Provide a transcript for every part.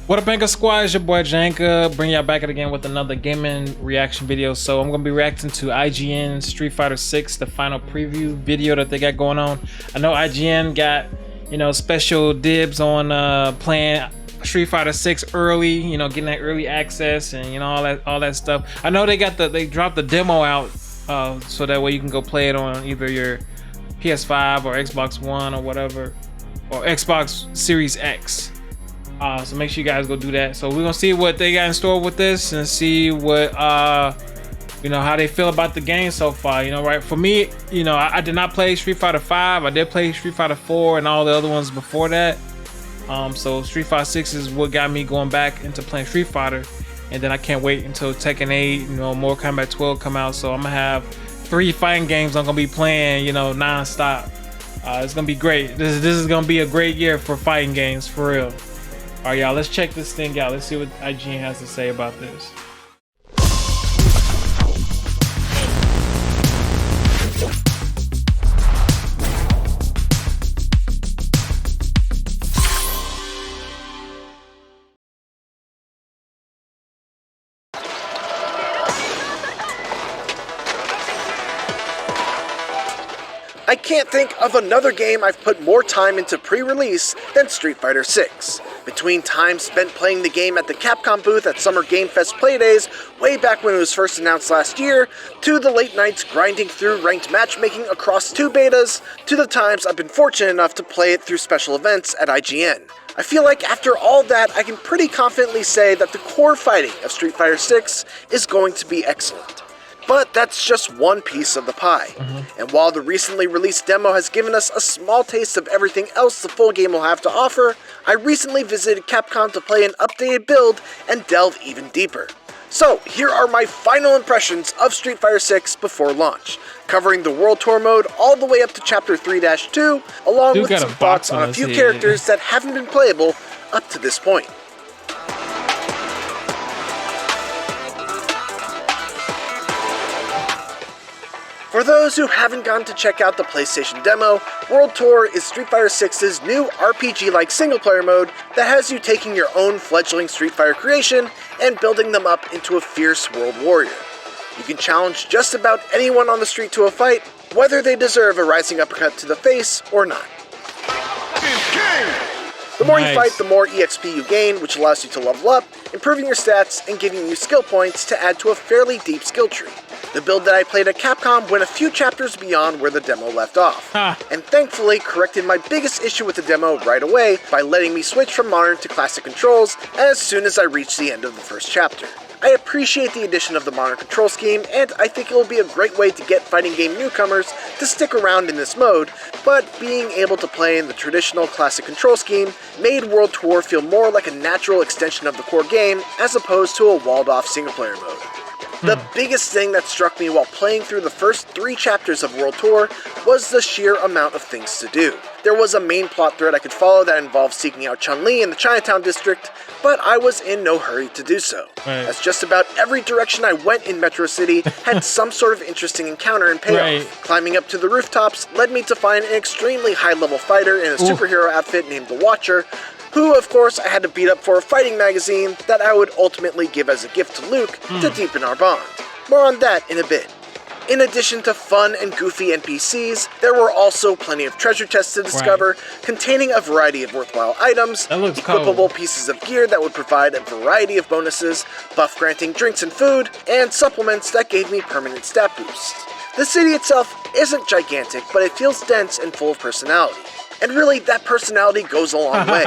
What up, Anchor Squad? It's your boy Janka, bringing y'all back again with another gaming reaction video. So I'm gonna be reacting to IGN Street Fighter 6, the final preview video that they got going on. I know IGN got, special dibs on playing Street Fighter 6 early, getting that early access and all that stuff. I know they dropped the demo out so that way you can go play it on either your PS5 or Xbox One or whatever, or Xbox Series X. So make sure you guys go do that. So we're gonna see what they got in store with this and see what how they feel about the game so far. Right? For me, I did not play Street Fighter 5. I did play Street Fighter 4 and all the other ones before that. So Street Fighter 6 is what got me going back into playing Street Fighter, and then I can't wait until Tekken 8, Mortal Kombat 12 come out. So I'm gonna have 3 fighting games I'm gonna be playing, non-stop. It's gonna be great. This is gonna be a great year for fighting games, for real. All right, y'all, let's check this thing out. Let's see what IGN has to say about this. I can't think of another game I've put more time into pre-release than Street Fighter 6. Between time spent playing the game at the Capcom booth at Summer Game Fest Playdays, way back when it was first announced last year, to the late nights grinding through ranked matchmaking across 2 betas, to the times I've been fortunate enough to play it through special events at IGN. I feel like after all that, I can pretty confidently say that the core fighting of Street Fighter 6 is going to be excellent. But that's just one piece of the pie. And while the recently released demo has given us a small taste of everything else the full game will have to offer, I recently visited Capcom to play an updated build and delve even deeper. So here are my final impressions of Street Fighter 6 before launch, covering the World Tour mode all the way up to Chapter 3-2, along with some thoughts on a few characters that haven't been playable up to this point. For those who haven't gone to check out the PlayStation demo, World Tour is Street Fighter 6's new RPG-like single-player mode that has you taking your own fledgling Street Fighter creation and building them up into a fierce world warrior. You can challenge just about anyone on the street to a fight, whether they deserve a rising uppercut to the face or not. The more you fight, the more EXP you gain, which allows you to level up, improving your stats and giving you skill points to add to a fairly deep skill tree. The build that I played at Capcom went a few chapters beyond where the demo left off, and thankfully corrected my biggest issue with the demo right away by letting me switch from modern to classic controls as soon as I reached the end of the first chapter. I appreciate the addition of the modern control scheme, and I think it will be a great way to get fighting game newcomers to stick around in this mode, but being able to play in the traditional classic control scheme made World Tour feel more like a natural extension of the core game as opposed to a walled-off single-player mode. The biggest thing that struck me while playing through the first 3 chapters of World Tour was the sheer amount of things to do. There was a main plot thread I could follow that involved seeking out Chun-Li in the Chinatown district, but I was in no hurry to do so, as just about every direction I went in Metro City had some sort of interesting encounter and payoff. Climbing up to the rooftops led me to find an extremely high-level fighter in a superhero outfit named the Watcher, who, of course, I had to beat up for a fighting magazine that I would ultimately give as a gift to Luke to deepen our bond. More on that in a bit. In addition to fun and goofy NPCs, there were also plenty of treasure chests to discover, containing a variety of worthwhile items, equipable pieces of gear that would provide a variety of bonuses, buff-granting drinks and food, and supplements that gave me permanent stat boosts. The city itself isn't gigantic, but it feels dense and full of personality. And really, that personality goes a long way.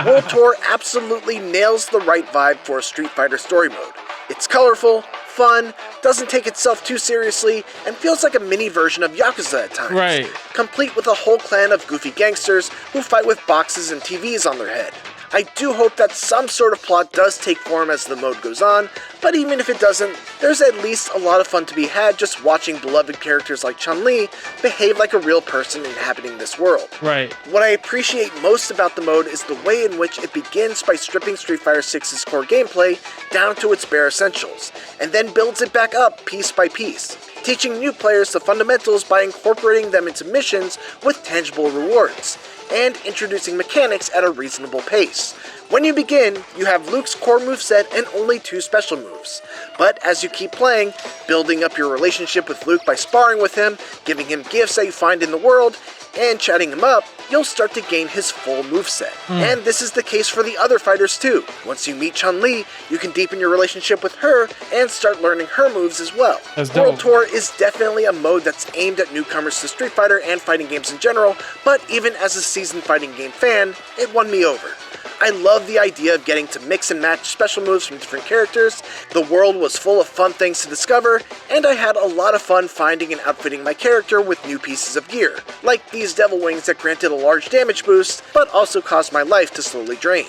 World Tour absolutely nails the right vibe for a Street Fighter story mode. It's colorful, fun, doesn't take itself too seriously, and feels like a mini version of Yakuza at times. Complete with a whole clan of goofy gangsters who fight with boxes and TVs on their head. I do hope that some sort of plot does take form as the mode goes on, but even if it doesn't, there's at least a lot of fun to be had just watching beloved characters like Chun-Li behave like a real person inhabiting this world. What I appreciate most about the mode is the way in which it begins by stripping Street Fighter 6's core gameplay down to its bare essentials, and then builds it back up piece by piece, teaching new players the fundamentals by incorporating them into missions with tangible rewards. and introducing mechanics at a reasonable pace. When you begin, you have Luke's core moveset and only 2 special moves. But as you keep playing, building up your relationship with Luke by sparring with him, giving him gifts that you find in the world, and chatting him up, you'll start to gain his full moveset. And this is the case for the other fighters too. Once you meet Chun-Li, you can deepen your relationship with her and start learning her moves as well. World Tour is definitely a mode that's aimed at newcomers to Street Fighter and fighting games in general, but even as a seasoned fighting game fan, it won me over. I love the idea of getting to mix and match special moves from different characters. The world was full of fun things to discover, and I had a lot of fun finding and outfitting my character with new pieces of gear, like these devil wings that granted a large damage boost, but also caused my life to slowly drain.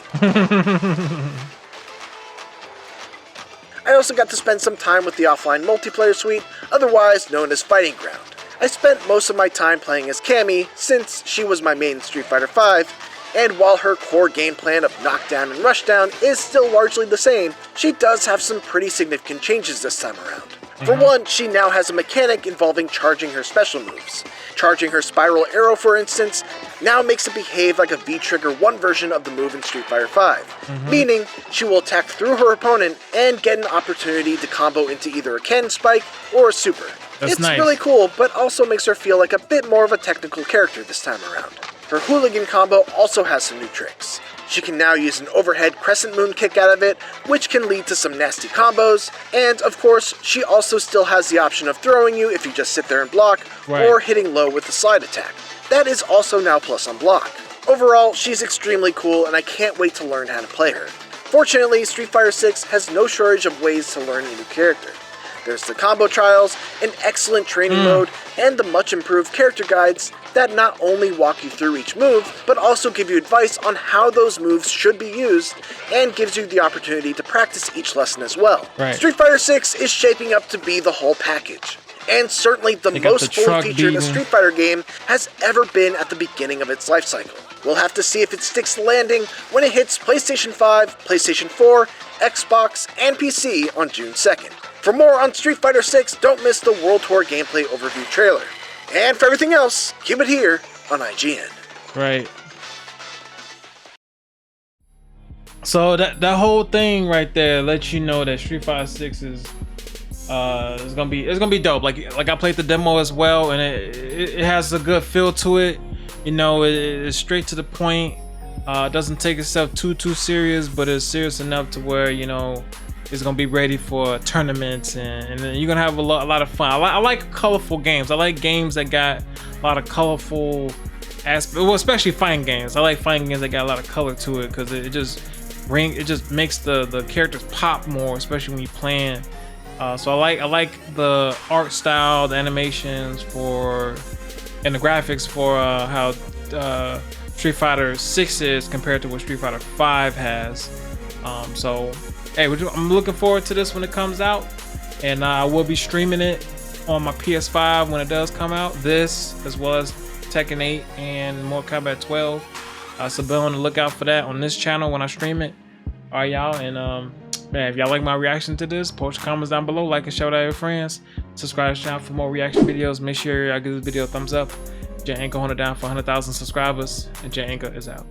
I also got to spend some time with the offline multiplayer suite, otherwise known as Fighting Ground. I spent most of my time playing as Cammy, since she was my main Street Fighter V, and while her core game plan of knockdown and rushdown is still largely the same, she does have some pretty significant changes this time around. For one, she now has a mechanic involving charging her special moves. Charging her Spiral Arrow, for instance, now makes it behave like a V-Trigger 1 version of the move in Street Fighter V, meaning she will attack through her opponent and get an opportunity to combo into either a Ken Spike or a Super. It's nice. Really cool, but also makes her feel like a bit more of a technical character this time around. Her Hooligan combo also has some new tricks. She can now use an overhead crescent moon kick out of it, which can lead to some nasty combos, and of course, she also still has the option of throwing you if you just sit there and block, or hitting low with a slide attack. That is also now plus on block. Overall, she's extremely cool, and I can't wait to learn how to play her. Fortunately, Street Fighter 6 has no shortage of ways to learn a new character. There's the combo trials, an excellent training mode, and the much improved character guides that not only walk you through each move, but also give you advice on how those moves should be used, and gives you the opportunity to practice each lesson as well. Street Fighter 6 is shaping up to be the whole package, and certainly the most fully featured a Street Fighter game has ever been at the beginning of its life cycle. We'll have to see if it sticks the landing when it hits PlayStation 5, PlayStation 4, Xbox, and PC on June 2nd. For more on Street Fighter 6, don't miss the World Tour gameplay overview trailer. And for everything else, keep it here on IGN. Right. So that whole thing right there lets you know that Street Fighter 6 is it's gonna be dope. Like I played the demo as well, and it has a good feel to it. You know, it's straight to the point. It doesn't take itself too serious, but it's serious enough to where, you know, it's gonna be ready for tournaments, and then you're gonna have a lot of fun. I like colorful games. I like games that got a lot of colorful aspects. Well, especially fighting games. I like fighting games that got a lot of color to it, because it just makes the characters pop more, especially when you're playing. So I like the art style, the animations and the graphics for how Street Fighter 6 is compared to what Street Fighter 5 has. So hey, I'm looking forward to this when it comes out, and I will be streaming it on my PS5 when it does come out. This, as well as Tekken 8 and Mortal Kombat 12. So be on the lookout for that on this channel when I stream it. All right, y'all, and man, if y'all like my reaction to this, post your comments down below, like and share it out with your friends. Subscribe to the channel for more reaction videos. Make sure y'all give this video a thumbs up. Jet Anchor holding it down for 100,000 subscribers, and Jet Anchor is out.